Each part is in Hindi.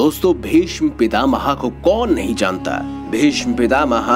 दोस्तों, भीष्म पितामह को कौन नहीं जानता। भीष्म पितामह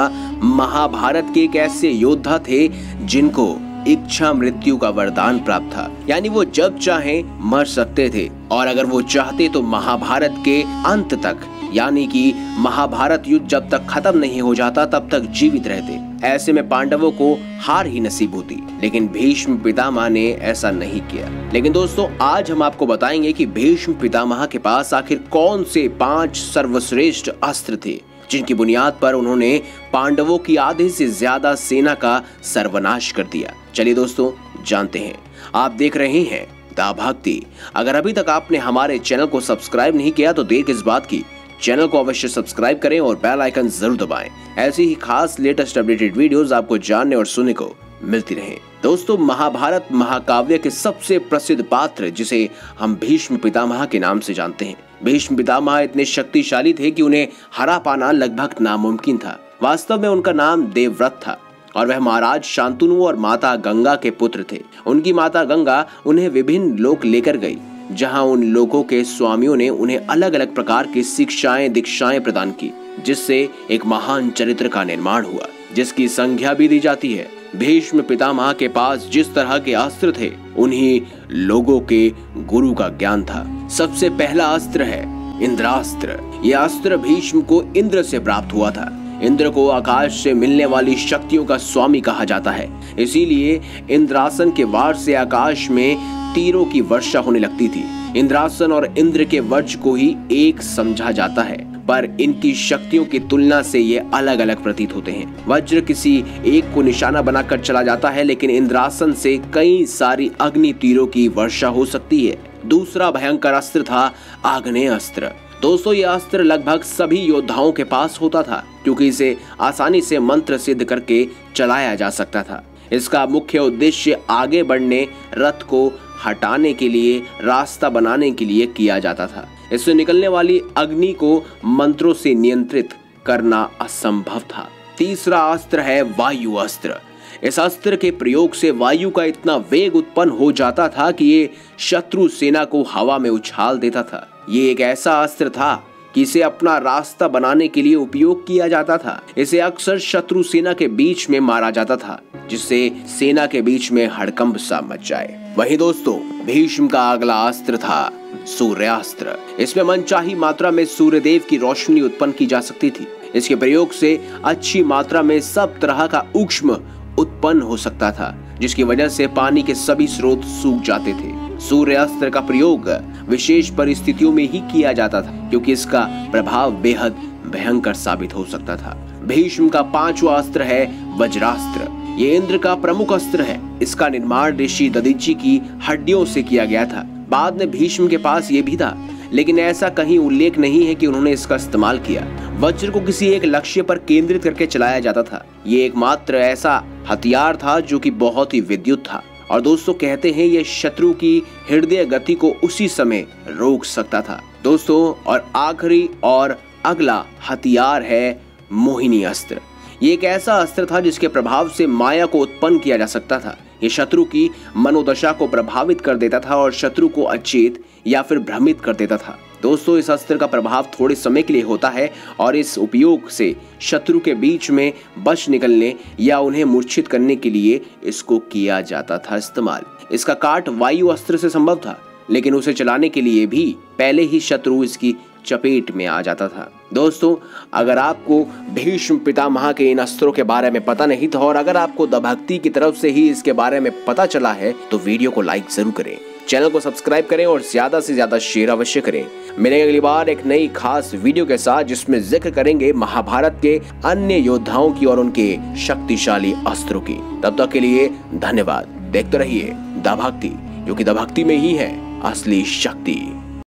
महाभारत के एक ऐसे योद्धा थे जिनको इच्छा मृत्यु का वरदान प्राप्त था, यानी वो जब चाहे मर सकते थे और अगर वो चाहते तो महाभारत के अंत तक, यानी कि महाभारत युद्ध जब तक खत्म नहीं हो जाता तब तक जीवित रहते। ऐसे में पांडवों को हार ही नसीब होती, लेकिन भीष्म पितामह ने ऐसा नहीं किया। लेकिन दोस्तों, आज हम आपको बताएंगे कि भीष्म पितामह के पास आखिर कौन से 5 सर्वश्रेष्ठ अस्त्र थे जिनकी बुनियाद पर उन्होंने पांडवों की आधे से ज्यादा सेना का सर्वनाश कर दिया। चलिए दोस्तों, जानते हैं। आप देख रहे हैं दा भक्ति। अगर अभी तक आपने हमारे चैनल को सब्सक्राइब नहीं किया तो देर किस बात की, चैनल को अवश्य सब्सक्राइब करें और बेल आइकन जरूर दबाएं। ऐसी ही खास लेटेस्ट अपडेटेड वीडियोस आपको जानने और सुनने को मिलती रहें। दोस्तों, महाभारत महाकाव्य के सबसे प्रसिद्ध पात्र जिसे हम भीष्म पितामह के नाम से जानते हैं। भीष्म पितामह इतने शक्तिशाली थे कि उन्हें हरा पाना लगभग नामुमकिन था। वास्तव में उनका नाम देवव्रत था और वह महाराज शांतनु और माता गंगा के पुत्र थे। उनकी माता गंगा उन्हें विभिन्न लोक लेकर गई, जहां उन लोगों के स्वामियों ने उन्हें अलग अलग प्रकार की शिक्षाएं दीक्षाएं प्रदान की, जिससे एक महान चरित्र का निर्माण हुआ, जिसकी संज्ञा भी दी जाती है। भीष्म पितामह के पास जिस तरह के अस्त्र थे, उन्हीं लोगों के गुरु का ज्ञान था। सबसे पहला अस्त्र है इंद्रास्त्र। यह अस्त्र भीष्म को इंद्र से प्राप्त हुआ था। इंद्र को आकाश से मिलने वाली शक्तियों का स्वामी कहा जाता है, इसीलिए इंद्रासन के वार से आकाश में तीरों की वर्षा होने लगती थी। इंद्रासन और इंद्र के वज्र को ही एक समझा जाता है, पर इनकी शक्तियों की तुलना से ये अलग अलग प्रतीत होते हैं। वज्र किसी एक को निशाना बनाकर चला जाता है, लेकिन इंद्रासन से कई सारी अग्नि तीरों की वर्षा हो सकती है। दूसरा भयंकर अस्त्र था आग्नेय अस्त्र। दोस्तों, यह अस्त्र लगभग सभी योद्धाओं के पास होता था, क्योंकि इसे आसानी से मंत्र सिद्ध करके चलाया जा सकता था। इसका मुख्य उद्देश्य आगे बढ़ने, रथ को हटाने के लिए, रास्ता बनाने के लिए किया जाता था। इससे निकलने वाली अग्नि को मंत्रों से नियंत्रित करना असंभव था। तीसरा अस्त्र है वायु अस्त्र। इस अस्त्र के प्रयोग से वायु का इतना वेग उत्पन्न हो जाता था कि ये शत्रु सेना को हवा में उछाल देता था। ये एक ऐसा अस्त्र था कि इसे अपना रास्ता बनाने के लिए उपयोग किया जाता था। इसे अक्सर शत्रु सेना के बीच में मारा जाता था, जिससे सेना के बीच में हड़कंप सा मच जाए। वहीं दोस्तों, भीष्म का अगला अस्त्र था सूर्यास्त्र। इसमें मनचाही मात्रा में सूर्यदेव की रोशनी उत्पन्न की जा सकती थी। इसके प्रयोग से अच्छी मात्रा में सब तरह का ऊष्म उत्पन्न हो सकता था, जिसकी वजह से पानी के सभी स्रोत सूख जाते थे। सूर्यास्त्र का प्रयोग विशेष परिस्थितियों में ही किया जाता था, क्योंकि इसका प्रभाव बेहद भयंकर साबित हो सकता था। भीष्म का 5वां अस्त्र है वज्रास्त्र। ये इंद्र का प्रमुख अस्त्र है। इसका निर्माण ऋषि दधीचि की हड्डियों से किया गया था। बाद में भीष्म के पास ये भी था, लेकिन ऐसा कहीं उल्लेख नहीं है कि उन्होंने इसका इस्तेमाल किया। वज्र को किसी एक लक्ष्य पर केंद्रित करके चलाया जाता था। ये एकमात्र ऐसा हथियार था जो कि बहुत ही विद्युत था, और दोस्तों कहते हैं ये शत्रु की हृदय गति को उसी समय रोक सकता था। दोस्तों, और आखिरी और अगला हथियार है मोहिनी अस्त्र। ये एक ऐसा अस्त्र था जिसके प्रभाव से माया को उत्पन्न किया जा सकता था। ये शत्रु की मनोदशा को प्रभावित कर देता था और शत्रु को अचेत या फिर भ्रमित कर देता था। दोस्तों, इस अस्त्र का प्रभाव थोड़े समय के लिए होता है और इस उपयोग से शत्रु के बीच में बच निकलने या उन्हें मूर्छित करने के लिए इसको किया जाता था इस्तेमाल। इसका काट वायु अस्त्र से संभव था, लेकिन उसे चलाने के लिए भी पहले ही शत्रु इसकी चपेट में आ जाता था। दोस्तों, अगर आपको भीष्म पितामह के इन अस्त्रों के बारे में पता नहीं था और अगर आपको द भक्ति की तरफ से ही इसके बारे में पता चला है, तो वीडियो को लाइक जरूर करें, चैनल को सब्सक्राइब करें और ज्यादा से ज्यादा शेयर अवश्य करें। मिलेंगे अगली बार एक नई खास वीडियो के साथ, जिसमें जिक्र करेंगे महाभारत के अन्य योद्धाओं की और उनके शक्तिशाली अस्त्रों की। तब तक के लिए धन्यवाद। देखते रहिए द भक्ति, क्योंकि द भक्ति में ही है असली शक्ति।